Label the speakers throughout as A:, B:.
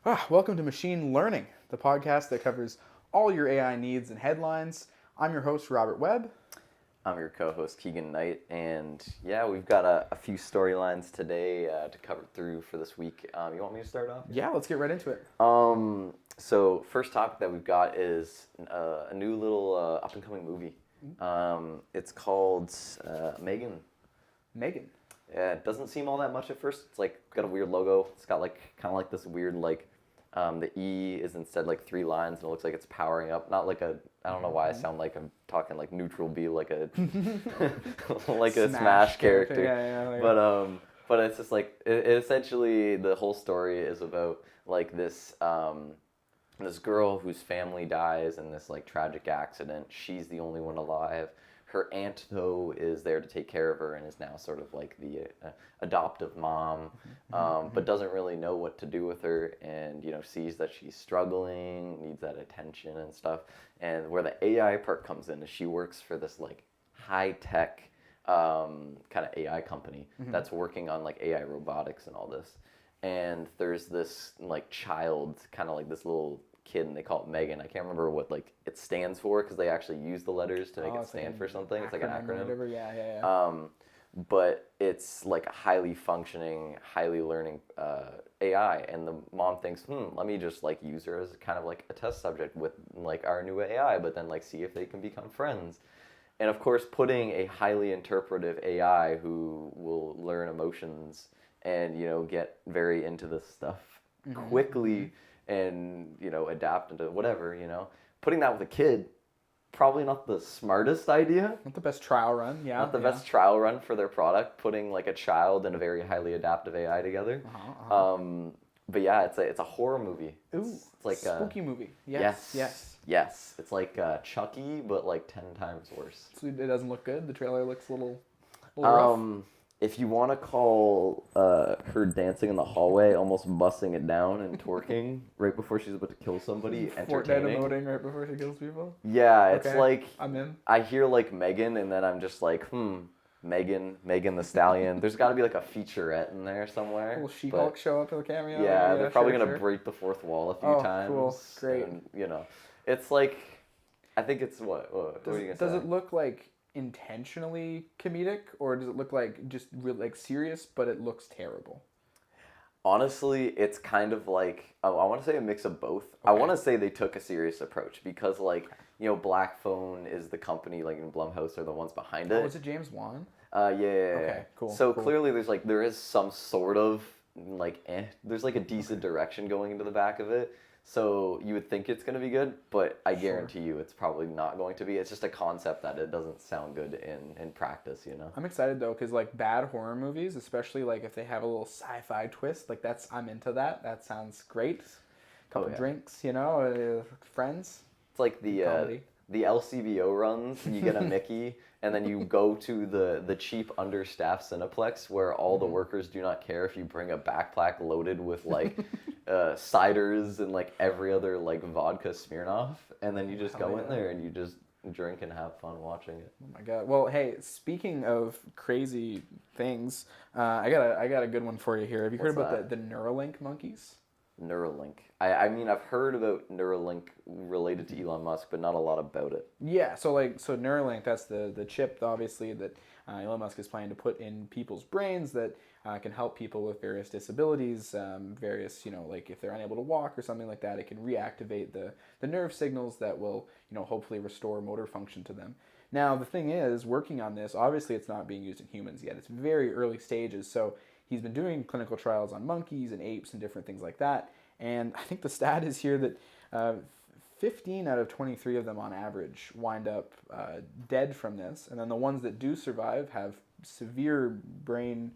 A: Welcome to Machine Learning, the podcast that covers all your AI needs and headlines. I'm your host, Robert Webb.
B: I'm your co-host, Keagan Knight, and yeah, we've got a few storylines today to cover through for this week. You want me to start off?
A: Yeah, let's get right into it.
B: So first topic that we've got is a new little up-and-coming movie. It's called Megan.
A: Megan.
B: Yeah, it doesn't seem all that much at first. It's like got a weird logo. It's got like kind of like this weird the E is instead like three lines and it looks like it's powering up. Not like I don't know why I sound like I'm talking like neutral B, like a like a Smash character.
A: Yeah.
B: But it's just like it essentially the whole story is about like this this girl whose family dies in this like tragic accident. She's the only one alive. Her aunt, though, is there to take care of her and is now sort of like the adoptive mom, but doesn't really know what to do with her and, sees that she's struggling, needs that attention and stuff. And where the AI part comes in is she works for this like high-tech kind of AI company that's working on like AI robotics and all this. And there's this like child, kind of like this little kid, and they call it Megan. I can't remember what like it stands for because they actually use the letters to make it stand for something. It's like an acronym.
A: Whatever. Yeah.
B: But it's like a highly functioning, highly learning AI, and the mom thinks, let me just like use her as kind of like a test subject with like our new AI, but then like see if they can become friends. And of course, putting a highly interpretive AI who will learn emotions and get very into this stuff quickly and adapt into whatever, putting that with a kid, probably not the smartest idea.
A: Not the best trial run. Yeah.
B: Not the best trial run for their product, putting like a child and a very highly adaptive AI together. But yeah, it's a horror movie.
A: Ooh,
B: it's like
A: spooky movie.
B: Yes. It's like Chucky, but like 10 times worse.
A: So it doesn't look good. The trailer looks a little rough.
B: If you want to call her dancing in the hallway, almost bussing it down and twerking right before she's about to kill somebody, entertaining.
A: Fortnite emoting right before she kills people.
B: Yeah, it's
A: Okay,
B: like
A: I'm in.
B: I hear like Megan, and then I'm just like, Megan the Stallion. There's got to be like a featurette in there somewhere.
A: Will She-Hulk show up in the cameo?
B: Yeah, they're probably gonna
A: sure.
B: break the fourth wall a few times.
A: Cool, great.
B: And, it's like, I think it's what are you gonna say?
A: Does it look like intentionally comedic, or does it look like just really like serious, but it looks terrible?
B: Honestly, it's kind of like I want to say a mix of both.
A: Okay.
B: I want to say they took a serious approach because like Black Phone is the company, like in Blumhouse are the ones behind it.
A: Was it James Wan?
B: Yeah.
A: Okay, cool.
B: So
A: cool.
B: clearly there is some sort of like there's like a decent direction going into the back of it. So you would think it's going to be good, but I guarantee you it's probably not going to be. It's just a concept that it doesn't sound good in practice,
A: I'm excited though, because like bad horror movies, especially like if they have a little sci-fi twist, like I'm into that. That sounds great. Couple drinks, friends.
B: It's like the LCBO runs. You get a Mickey, and then you go to the cheap understaffed Cineplex where all the workers do not care if you bring a backpack loaded with like ciders and like every other like vodka Smirnoff, and then you just go in there and you just drink and have fun watching it.
A: Oh my god! Well, hey, speaking of crazy things, I got a good one for you here. Have you heard about the Neuralink monkeys?
B: Neuralink. I mean, I've heard about Neuralink related to Elon Musk, but not a lot about it.
A: Yeah, so Neuralink, that's the chip, obviously, that Elon Musk is planning to put in people's brains that can help people with various disabilities, like if they're unable to walk or something like that, it can reactivate the nerve signals that will, hopefully restore motor function to them. Now, the thing is, working on this, obviously it's not being used in humans yet. It's very early stages, so he's been doing clinical trials on monkeys and apes and different things like that. And I think the stat is here that 15 out of 23 of them on average wind up dead from this. And then the ones that do survive have severe brain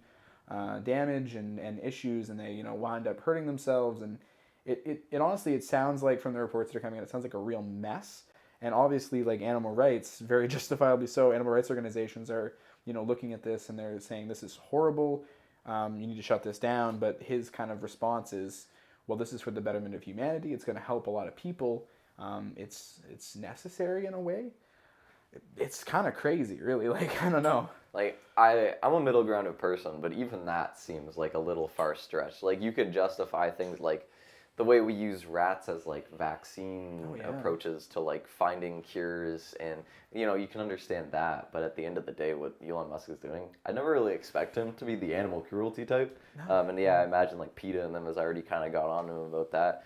A: damage and issues, and they wind up hurting themselves. And it honestly, it sounds like from the reports that are coming out, it sounds like a real mess. And obviously, like animal rights, very justifiably so, animal rights organizations are looking at this and they're saying this is horrible. You need to shut this down. But his kind of response is, well, this is for the betterment of humanity. It's going to help a lot of people. It's necessary in a way. It's kind of crazy, really. Like, I don't know.
B: Like, I'm a middle grounded person, but even that seems like a little far stretched. Like, you could justify things like the way we use rats as like vaccine
A: Oh, yeah.
B: approaches to like finding cures, and you can understand that, but at the end of the day, what Elon Musk is doing, I never really expect him to be the animal cruelty type. And yeah, I imagine like PETA and them has already kind of got on to him about that.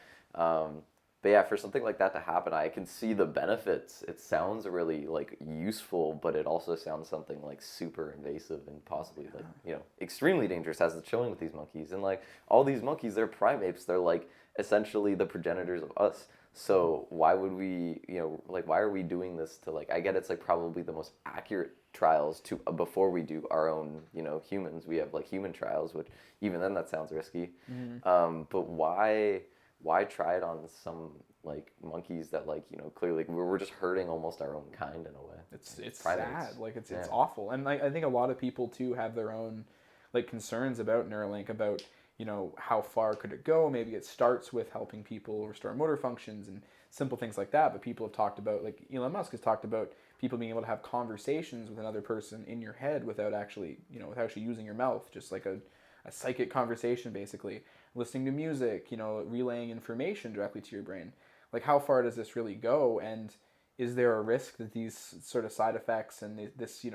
B: But yeah, for something like that to happen, I can see the benefits. It sounds really like useful, but it also sounds something like super invasive and possibly like, extremely dangerous, as it's showing with these monkeys. And like all these monkeys, they're primates. They're like essentially the progenitors of us. So why would we, like why are we doing this to like, I get it's like probably the most accurate trials to before we do our own, humans. We have like human trials, which even then that sounds risky. But why try it on some like monkeys that like clearly we're just hurting almost our own kind in a way.
A: It's
B: primates.
A: sad, like it's awful, and like I think a lot of people too have their own like concerns about Neuralink, about how far could it go. Maybe it starts with helping people restore motor functions and simple things like that, but people have talked about, like Elon Musk has talked about, people being able to have conversations with another person in your head without actually without actually using your mouth, just like a psychic conversation, basically listening to music, relaying information directly to your brain. Like, how far does this really go? And is there a risk that these sort of side effects and this,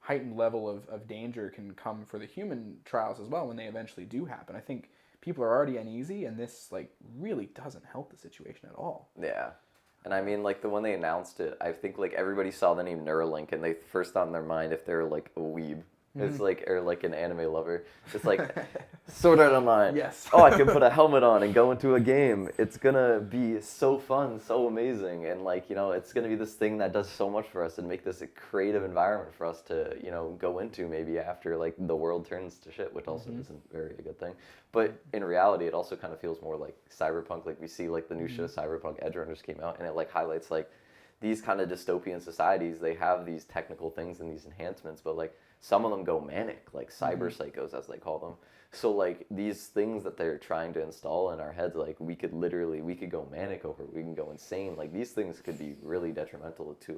A: heightened level of danger can come for the human trials as well when they eventually do happen? I think people are already uneasy, and this, like, really doesn't help the situation at all.
B: Yeah. And I mean, like, when they announced it, I think, like, everybody saw the name Neuralink, and they first thought in their mind if they're, like, a weeb. It's like, or like an anime lover. It's like, Sword Art Online.
A: Yes.
B: Oh, I can put a helmet on and go into a game. It's gonna be so fun, so amazing, and like it's gonna be this thing that does so much for us and make this a creative environment for us to go into maybe after like the world turns to shit, which also isn't very a good thing. But in reality, it also kind of feels more like cyberpunk. Like we see like the new show Cyberpunk Edge Runners came out, and it like highlights like these kind of dystopian societies. They have these technical things and these enhancements, but like some of them go manic, like cyber psychos, as they call them. So like these things that they're trying to install in our heads, like we could go manic over it. We can go insane. Like these things could be really detrimental to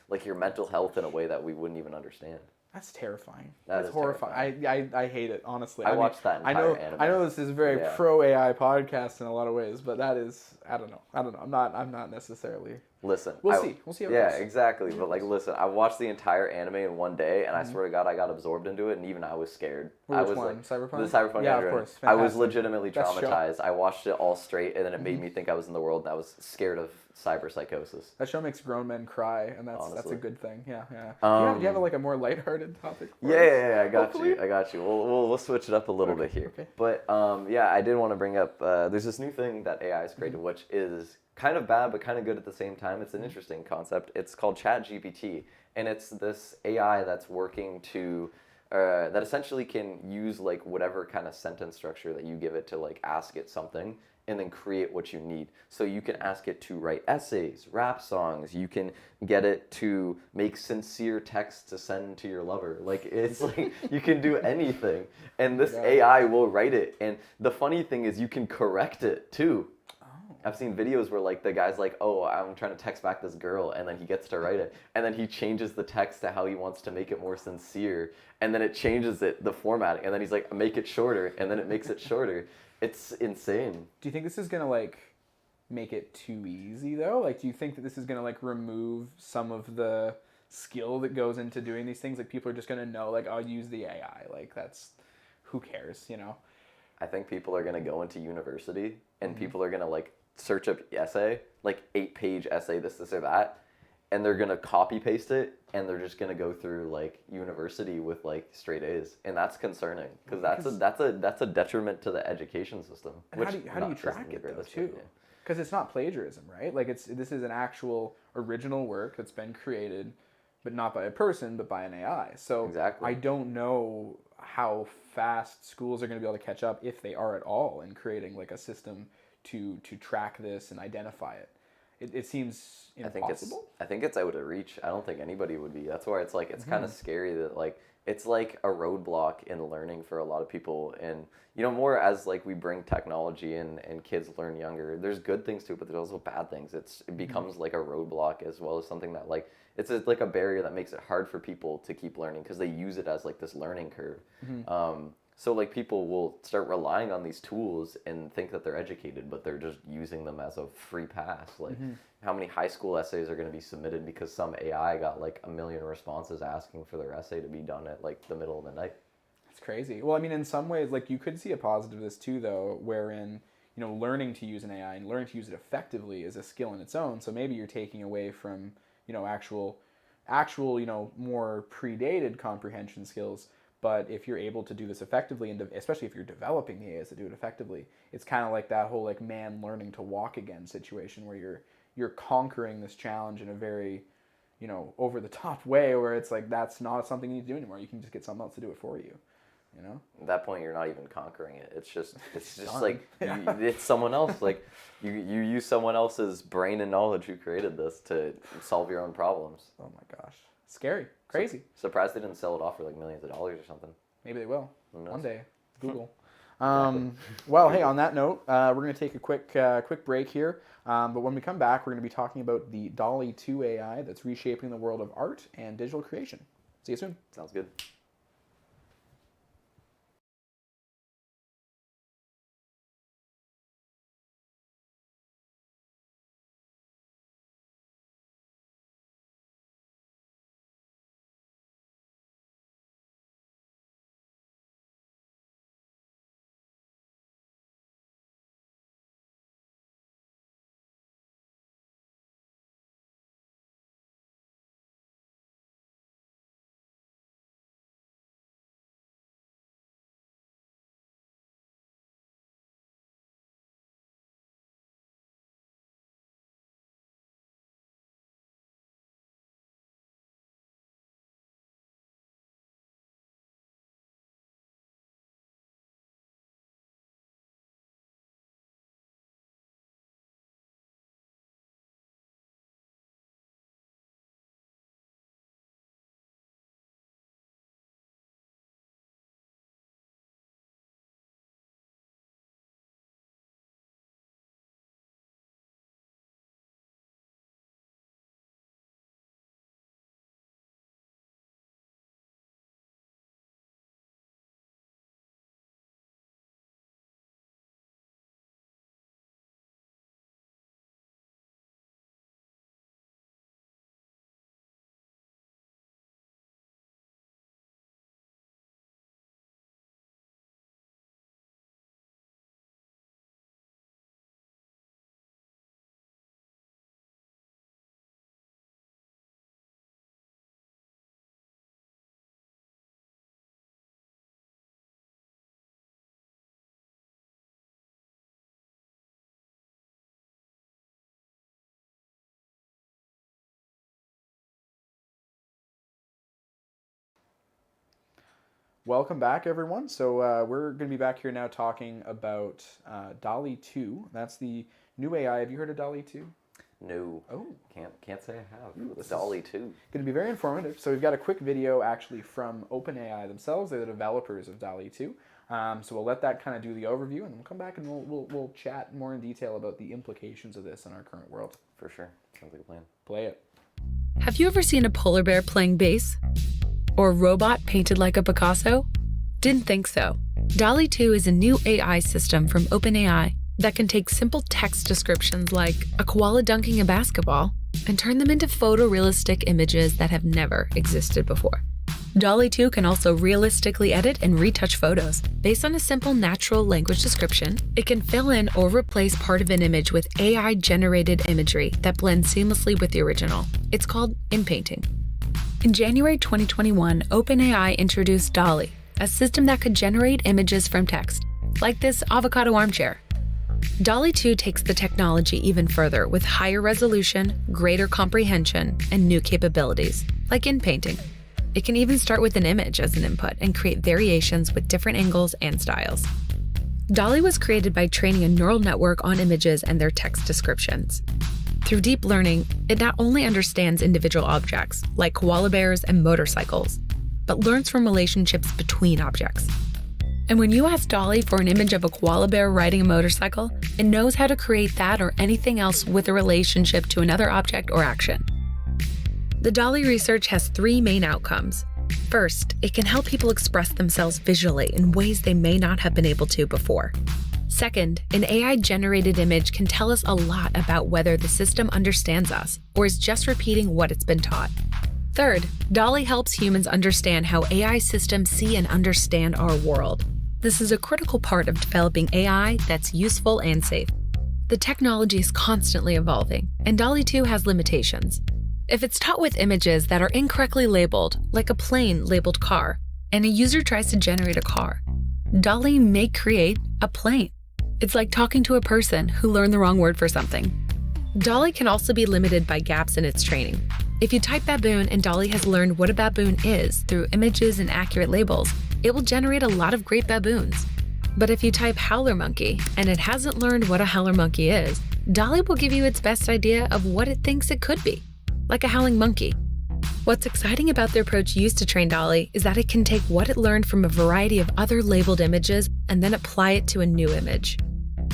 B: like your mental health in a way that we wouldn't even understand.
A: That's terrifying.
B: That
A: That's
B: is
A: horrifying. I hate it, honestly.
B: I watched that entire anime.
A: I know this is a very pro AI podcast in a lot of ways, but that is, I don't know. I'm not necessarily.
B: Listen,
A: We'll see how it goes.
B: Yeah, exactly. But like, listen, I watched the entire anime in one day, and I swear to God, I got absorbed into it, and even I was scared.
A: Which
B: I was
A: one?
B: like,
A: Cyberpunk?
B: The Cyberpunk.
A: Yeah, of course.
B: I was
A: Fantastic.
B: legitimately
A: Best show.
B: traumatized. I watched it all straight, and then it made me think I was in the world, and I was scared of cyber psychosis.
A: That show makes grown men cry, and that's
B: Honestly.
A: a good thing. Yeah. Do you have like a more lighthearted topic?
B: Yeah, I got you. We'll switch it up a little bit here.
A: Okay.
B: But yeah, I did want to bring up. There's this new thing that AI has created, which is kind of bad but kind of good at the same time. It's an interesting concept. It's called ChatGPT, and it's this AI that's working to that essentially can use like whatever kind of sentence structure that you give it to like ask it something and then create what you need. So you can ask it to write essays, rap songs. You can get it to make sincere texts to send to your lover. Like it's like you can do anything, and this AI will write it. And the funny thing is you can correct it too. I've seen videos where like the guy's like, oh, I'm trying to text back this girl, and then he gets to write it, and then he changes the text to how he wants to make it more sincere, and then it changes the formatting, and then he's like, make it shorter, and then it makes it shorter. It's insane.
A: Do you think this is gonna like make it too easy though? Like, do you think that this is gonna like remove some of the skill that goes into doing these things? Like, people are just gonna know, like, I'll use the AI. Like, that's, who cares,
B: I think people are gonna go into university, and people are gonna like search up essay, like 8-page essay, this or that, and they're gonna copy paste it, and they're just gonna go through like university with like straight A's, and that's concerning because that's a detriment to the education system.
A: And how do you track it though too? Because it's not plagiarism, right? Like this is an actual original work that's been created, but not by a person, but by an AI. So
B: exactly.
A: I don't know how fast schools are going to be able to catch up, if they are at all, in creating like a system to track this and identify it. It seems impossible.
B: I think it's out of reach. I don't think anybody would be. That's why it's like it's kind of scary that like it's like a roadblock in learning for a lot of people. And more as like we bring technology and kids learn younger, there's good things to it, but there's also bad things. It becomes like a roadblock as well as something that like it's like a barrier that makes it hard for people to keep learning because they use it as like this learning curve. So like people will start relying on these tools and think that they're educated, but they're just using them as a free pass. Like how many high school essays are going to be submitted because some AI got like 1 million responses asking for their essay to be done at like the middle of the night?
A: It's crazy. Well, I mean, in some ways, like you could see a positive of this too, though, wherein, you know, learning to use an AI and learning to use it effectively is a skill in its own. So maybe you're taking away from, you know, actual, you know, more predated comprehension skills. But if you're able to do this effectively, and especially if you're developing the AIs to do it effectively, it's kind of like that whole like man learning to walk again situation where you're conquering this challenge in a very, you know, over the top way where it's like that's not something you need to do anymore. You can just get someone else to do it for you. You know?
B: At that point, you're not even conquering it. It's just like it's someone else. Like you use someone else's brain and knowledge who created this to solve your own problems.
A: Oh my gosh, scary, crazy.
B: Surprised they didn't sell it off for like millions of dollars or something.
A: Maybe they will one day. Google.
B: Exactly.
A: Well, hey, on that note, we're going to take a quick break here. But when we come back, we're going to be talking about the DALL-E 2 AI that's reshaping the world of art and digital creation. See you soon.
B: Sounds good.
A: Welcome back, everyone. So we're going to be back here now talking about DALL-E 2. That's the new AI. Have you heard of DALL-E 2?
B: No.
A: Oh.
B: Can't say I have. It's DALL-E 2.
A: Going to be very informative. So we've got a quick video actually from OpenAI themselves. They're the developers of DALL-E 2. So we'll let that kind of do the overview, and then we'll come back and we'll chat more in detail about the implications of this in our current world.
B: For sure. Sounds like a plan.
A: Play it.
C: Have you ever seen a polar bear playing bass? Or a robot painted like a Picasso? Didn't think so. DALL-E 2 is a new AI system from OpenAI that can take simple text descriptions like a koala dunking a basketball and turn them into photorealistic images that have never existed before. DALL-E 2 can also realistically edit and retouch photos. Based on a simple natural language description, it can fill in or replace part of an image with AI-generated imagery that blends seamlessly with the original. It's called inpainting. In January 2021, OpenAI introduced DALL-E, a system that could generate images from text, like this avocado armchair. DALL-E 2 takes the technology even further with higher resolution, greater comprehension, and new capabilities, like inpainting. It can even start with an image as an input and create variations with different angles and styles. DALL-E was created by training a neural network on images and their text descriptions. Through deep learning, it not only understands individual objects, like koala bears and motorcycles, but learns from relationships between objects. And when you ask DALL-E for an image of a koala bear riding a motorcycle, it knows how to create that or anything else with a relationship to another object or action. The DALL-E research has 3 main outcomes. First, it can help people express themselves visually in ways they may not have been able to before. Second, an AI-generated image can tell us a lot about whether the system understands us or is just repeating what it's been taught. Third, DALL-E helps humans understand how AI systems see and understand our world. This is a critical part of developing AI that's useful and safe. The technology is constantly evolving, and DALL-E 2 has limitations. If it's taught with images that are incorrectly labeled, like a plane labeled car, and a user tries to generate a car, DALL-E may create a plane. It's like talking to a person who learned the wrong word for something. DALL-E can also be limited by gaps in its training. If you type baboon and DALL-E has learned what a baboon is through images and accurate labels, it will generate a lot of great baboons. But if you type howler monkey and it hasn't learned what a howler monkey is, DALL-E will give you its best idea of what it thinks it could be, like a howling monkey. What's exciting about the approach used to train DALL-E is that it can take what it learned from a variety of other labeled images and then apply it to a new image.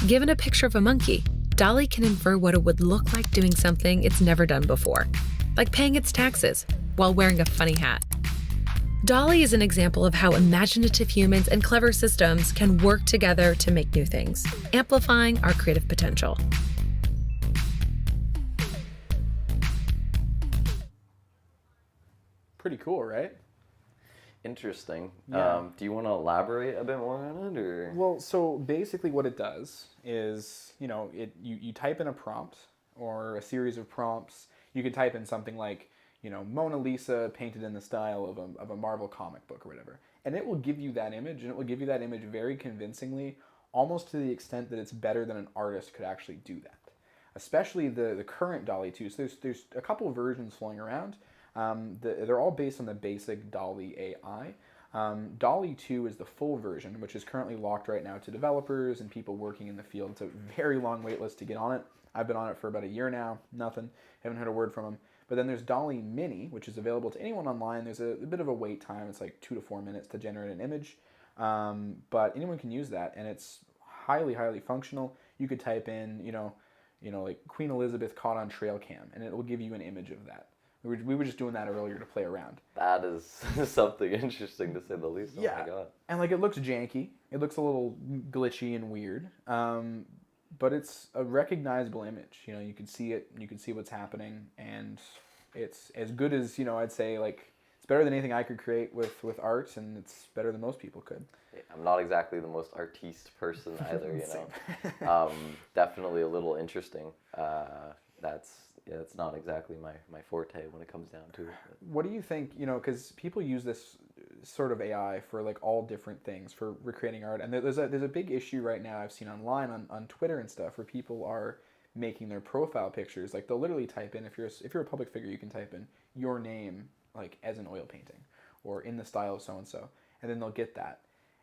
C: Given a picture of a monkey, DALL-E can infer what it would look like doing something it's never done before, like paying its taxes while wearing a funny hat. DALL-E is an example of how imaginative humans and clever systems can work together to make new things, amplifying our creative potential.
A: Pretty cool, right?
B: Interesting.
A: Yeah.
B: Do you want to elaborate a bit more on it, or?
A: Well, so basically what it does is, you type in a prompt or a series of prompts. You could type in something like, Mona Lisa painted in the style of a Marvel comic book or whatever. And it will give you that image, and it will give you that image very convincingly, almost to the extent that it's better than an artist could actually do that. Especially the current DALL-E 2. So there's a couple versions flowing around. They're all based on the basic DALL-E AI. DALL-E 2 is the full version, which is currently locked right now to developers and people working in the field. It's a very long wait list to get on it. I've been on it for about a year now. Nothing. Haven't heard a word from them. But then there's DALL-E Mini, which is available to anyone online. There's a bit of a wait time. It's like 2 to 4 minutes to generate an image. But anyone can use that, and it's highly, highly functional. You could type in, like Queen Elizabeth caught on trail cam, and it will give you an image of that. We were just doing that earlier to play around.
B: That is something interesting to say the least. Oh
A: yeah.
B: My God.
A: And like it looks janky. It looks a little glitchy and weird. But it's a recognizable image. You can see it. You can see what's happening, and it's as good as I'd say like it's better than anything I could create with art, and it's better than most people could.
B: I'm not exactly the most artiste person either. Definitely a little interesting. It's not exactly my forte when it comes down to it.
A: What do you think, because people use this sort of AI for like all different things for recreating art, and there's a big issue right now I've seen online on Twitter and stuff where people are making their profile pictures, like they'll literally type in, if you're a public figure, you can type in your name like as an oil painting or in the style of so-and-so, and then they'll get that.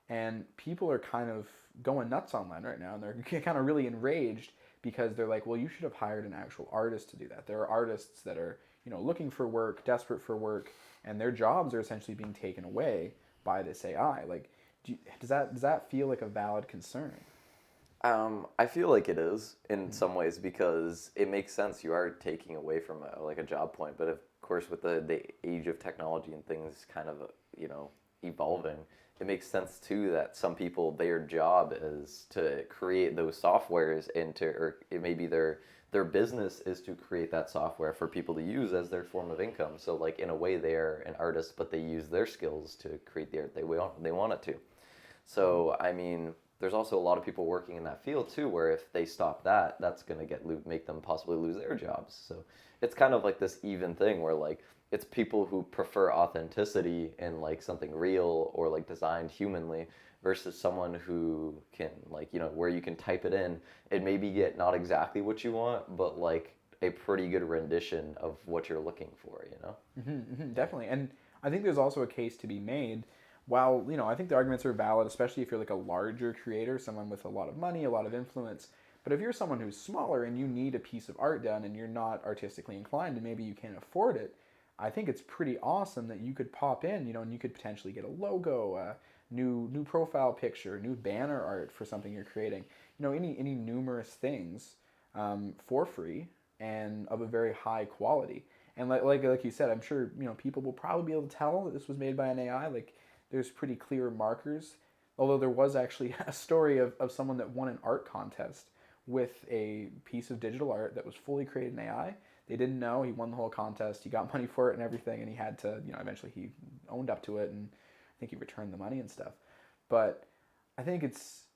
A: And people are kind of going nuts online right now, and they're kind of really enraged because they're like, well, you should have hired an actual artist to do that. There are artists that are, looking for work, desperate for work, and their jobs are essentially being taken away by this AI. Like, does that feel like a valid concern?
B: I feel like it is in some ways because it makes sense. You are taking away from a job point, but of course with the age of technology and things kind of evolving, it makes sense too that some people, their job is to create those softwares or it may be their business is to create that software for people to use as their form of income. So like in a way they're an artist, but they use their skills to create the art they want it to. So I mean, there's also a lot of people working in that field too, where if they stop that, that's going to make them possibly lose their jobs. So it's kind of like this even thing where like it's people who prefer authenticity and like something real or like designed humanly versus someone who can like, where you can type it in and maybe get not exactly what you want, but like a pretty good rendition of what you're looking for,
A: Definitely. And I think there's also a case to be made. While, I think the arguments are valid, especially if you're like a larger creator, someone with a lot of money, a lot of influence. But if you're someone who's smaller and you need a piece of art done and you're not artistically inclined and maybe you can't afford it, I think it's pretty awesome that you could pop in, and you could potentially get a logo, a new profile picture, new banner art for something you're creating. Any numerous things for free and of a very high quality. And like you said, I'm sure people will probably be able to tell that this was made by an AI. Like there's pretty clear markers. Although there was actually a story of someone that won an art contest with a piece of digital art that was fully created in AI. They didn't know. He won the whole contest. He got money for it and everything, and he had to, eventually he owned up to it, and I think he returned the money and stuff. But I think it's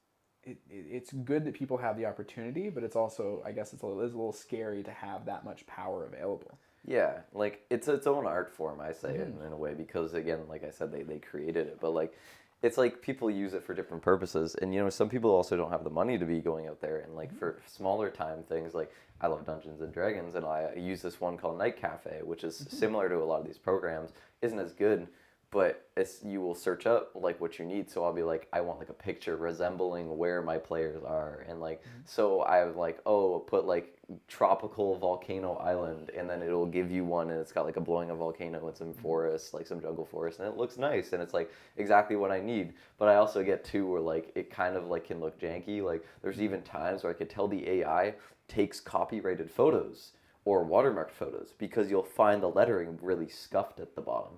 A: good that people have the opportunity, but it's also, I guess, it is a little scary to have that much power available.
B: Yeah, like it's its own art form, I say, in a way, because again, like I said, they created it, but like it's like people use it for different purposes, and some people also don't have the money to be going out there, and like for smaller time things, like I love Dungeons and Dragons, and I use this one called Night Cafe, which is similar to a lot of these programs, isn't as good, but you will search up like what you need. So I'll be like, I want like a picture resembling where my players are, and like so I have like, put like tropical volcano island, and then it'll give you one, and it's got like a blowing a volcano and some forest, like some jungle forest, and it looks nice, and it's like exactly what I need. But I also get too where like it kind of like can look janky. Like there's even times where I could tell the AI takes copyrighted photos or watermarked photos, because you'll find the lettering really scuffed at the bottom,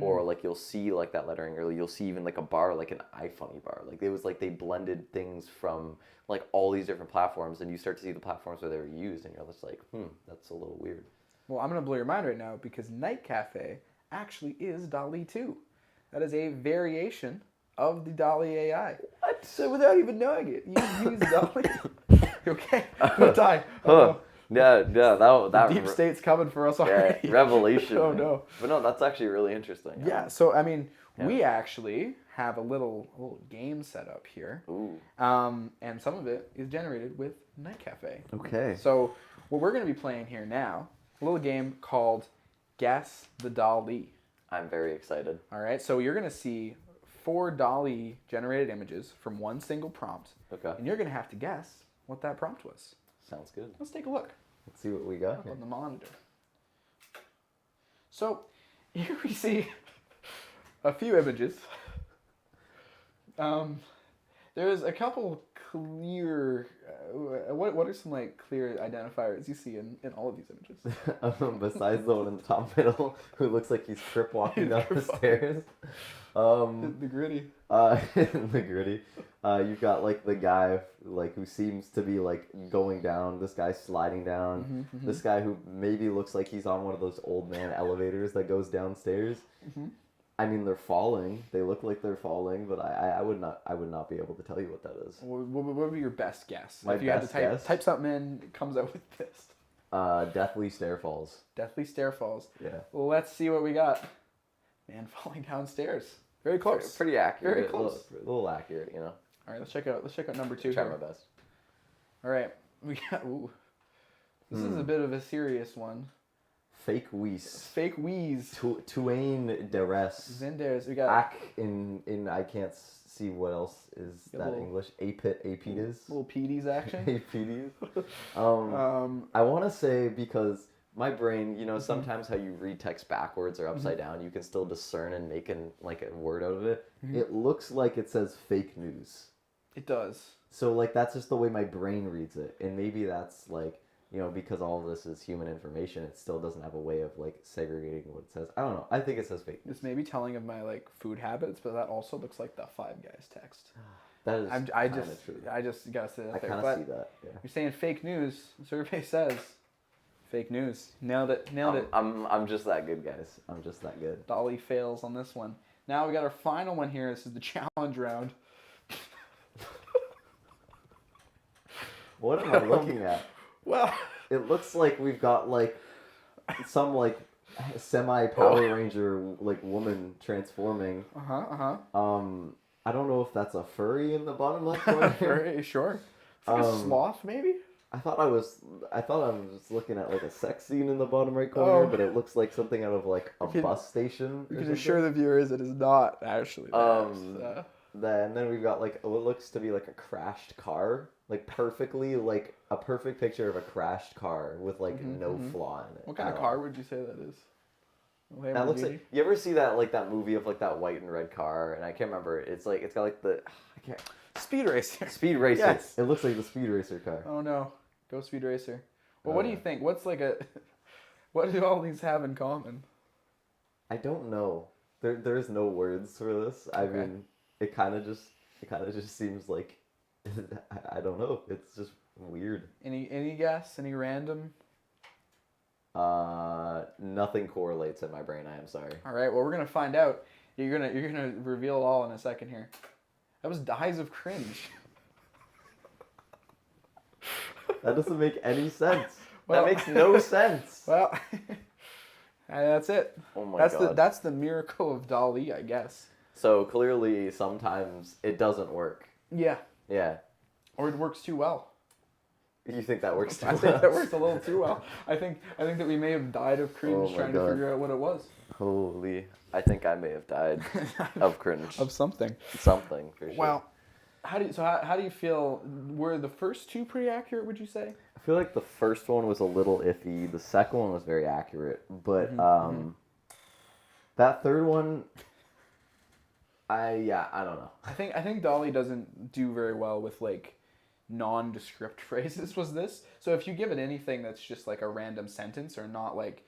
B: or like you'll see like that lettering, or you'll see even like a bar, like an iFunny bar. Like it was like they blended things from like all these different platforms, and you start to see the platforms where they were used, and you're just like, that's a little weird.
A: Well, I'm gonna blow your mind right now, because Night Cafe actually is DALL-E 2. That is a variation of the DALL-E AI.
B: What?
A: So without even knowing it, you use DALL-E. Okay, I'm gonna die. Oh,
B: Yeah, that
A: deep state's coming for us already.
B: Yeah, revelation.
A: Oh no.
B: But no, that's actually really interesting.
A: Yeah, so I mean, we actually have a little game set up here.
B: Ooh.
A: And some of it is generated with Night Cafe.
B: Okay.
A: So what we're going to be playing here now, a little game called Guess the DALL-E.
B: I'm very excited.
A: All right, so you're going to see 4 DALL-E generated images from one single prompt.
B: Okay.
A: And you're going to have to guess what that prompt was.
B: Sounds good.
A: Let's take a look.
B: Let's see what we got
A: On the monitor. So here we see a few images. There's a couple clear. What are some like clear identifiers you see in all of these images?
B: Besides the one in the top middle, who looks like he's trip walking down the stairs.
A: The gritty.
B: The gritty. You've got like the guy like who seems to be like going down. This guy's sliding down. This guy who maybe looks like he's on one of those old man elevators that goes downstairs. I mean, they're falling. They look like they're falling, but I would not be able to tell you what that is.
A: What would be your best guess?
B: My
A: if you had
B: best
A: to
B: guess?
A: type something in, it comes out with this.
B: Deathly Stair Falls.
A: Deathly Stair Falls.
B: Yeah.
A: Well, let's see what we got. Man falling downstairs. Very close.
B: Pretty accurate.
A: Very close.
B: A little accurate,
A: All right, let's check out number 2.
B: Try
A: here.
B: my best.
A: All right, we got. Ooh, this is a bit of a serious one.
B: Fake Wheeze.
A: Fake wheeze.
B: Tuain de Res.
A: Zenders. We got.
B: Ac in I can't see what else is that
A: little-
B: English. Apides.
A: Little PDs action.
B: Apides. I want to say because my brain, sometimes how you read text backwards or upside down, you can still discern and make a word out of it. It looks like it says fake news.
A: It does.
B: So like that's just the way my brain reads it, and maybe that's like. Because all of this is human information, it still doesn't have a way of like segregating what it says. I don't know. I think it says fake.
A: This may be telling of my like food habits, but that also looks like the Five Guys text.
B: That is true.
A: I just gotta say that.
B: I kind of see that. Yeah.
A: You're saying fake news. The survey says fake news. Nailed it.
B: I'm just that good, guys. I'm just that good.
A: DALL-E fails on this one. Now we got our final one here. This is the challenge round.
B: What am I looking at?
A: Well,
B: it looks like we've got like some like semi Power Ranger like woman transforming. I don't know if that's a furry in the bottom left corner.
A: Very sure. It's like a sloth, maybe.
B: I thought I was looking at like a sex scene in the bottom right corner, but it looks like something out of like a bus station.
A: You can assure the viewers it is not actually.
B: And then we've got like what looks to be like a crashed car, like perfectly like a perfect picture of a crashed car with like no flaw in it.
A: What kind of car would you say that is?
B: That looks like, you ever see that like that movie of like that white and red car, and I can't remember. It's like it's got like
A: Speed Racer.
B: Speed Racer.
A: Yes.
B: It looks like the Speed Racer car.
A: Oh no, go Speed Racer. Well, what do you think? What's like a What do all these have in common?
B: I don't know. There's no words for this. I
A: Okay.
B: mean, it kind of just seems like I don't know. It's just weird.
A: Any guess? Any random?
B: Nothing correlates in my brain. I am sorry.
A: All right. Well, we're gonna find out. You're gonna reveal it all in a second here. That was Dies of Cringe.
B: That doesn't make any sense.
A: Well-
B: That makes no sense.
A: Well, that's it.
B: Oh my
A: That's
B: god.
A: that's the miracle of DALL-E, I guess.
B: So clearly, sometimes it doesn't work.
A: Yeah.
B: Yeah.
A: Or it works too well.
B: You think that works too
A: I
B: well?
A: think that works a little too well. I think that we may have died of cringe
B: Oh my
A: trying
B: God.
A: to figure out what it was.
B: Holy. I think I may have died of cringe.
A: Of something.
B: Something, for sure.
A: Well, how do you feel? Were the first two pretty accurate? Would you say?
B: I feel like the first one was a little iffy. The second one was very accurate. But that third one, I don't know.
A: I think DALL-E doesn't do very well with like nondescript phrases. Was this? So if you give it anything that's just like a random sentence or not like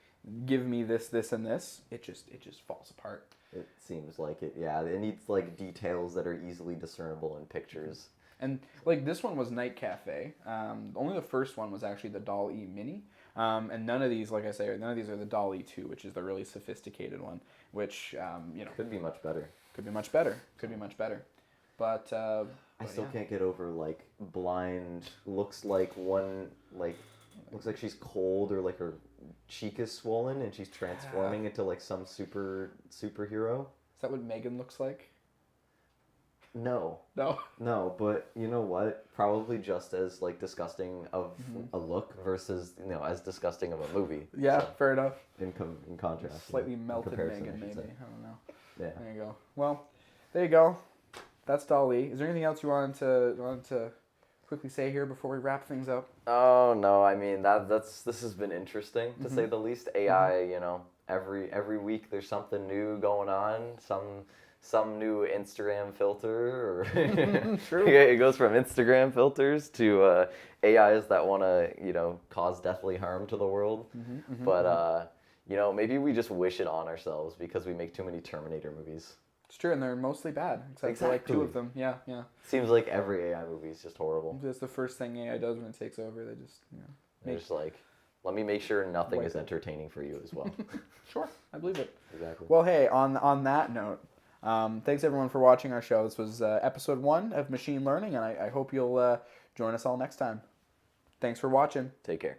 A: give me this, this, and this, it just falls apart.
B: It seems like it, yeah. It needs like details that are easily discernible in pictures.
A: And like this one was Night Cafe. Only the first one was actually the DALL-E Mini. And none of these, like I say, none of these are the DALL-E 2, which is the really sophisticated one, which
B: Could be much better.
A: could be much better. Could be much better. But
B: I still
A: yeah.
B: can't get over like blind. Looks like she's cold or like her cheek is swollen and she's transforming into like some superhero.
A: Is that what Megan looks like?
B: No,
A: No.
B: but you know what? Probably just as like disgusting of
A: Mm-hmm.
B: a look versus as disgusting of a movie.
A: Yeah,
B: So,
A: fair enough.
B: in contrast.
A: Slightly
B: in
A: melted
B: comparison,
A: Megan,
B: I should
A: maybe.
B: say.
A: I don't know.
B: Yeah.
A: There you go. Well, there you go. That's DALL-E. Is there anything else you wanted to quickly say here before we wrap things up?
B: Oh no, I mean this has been interesting to
A: Mm-hmm.
B: say the least. AI, every week there's something new going on, some new Instagram filter, or
A: True.
B: it goes from Instagram filters to AIs that want to cause deathly harm to the world. But maybe we just wish it on ourselves because we make too many Terminator movies.
A: It's true, and they're mostly bad, except for like two of
B: Exactly.
A: them. Yeah, yeah.
B: Seems like every AI movie is just horrible.
A: That's the first thing AI does when it takes over. They just,
B: They're
A: make-
B: just like, let me make sure nothing
A: Wipe
B: is
A: it.
B: entertaining for you as well.
A: Sure, I believe it.
B: Exactly.
A: Well, hey, on that note, thanks everyone for watching our show. This was episode 1 of Machine Learning, and I hope you'll join us all next time. Thanks for watching.
B: Take care.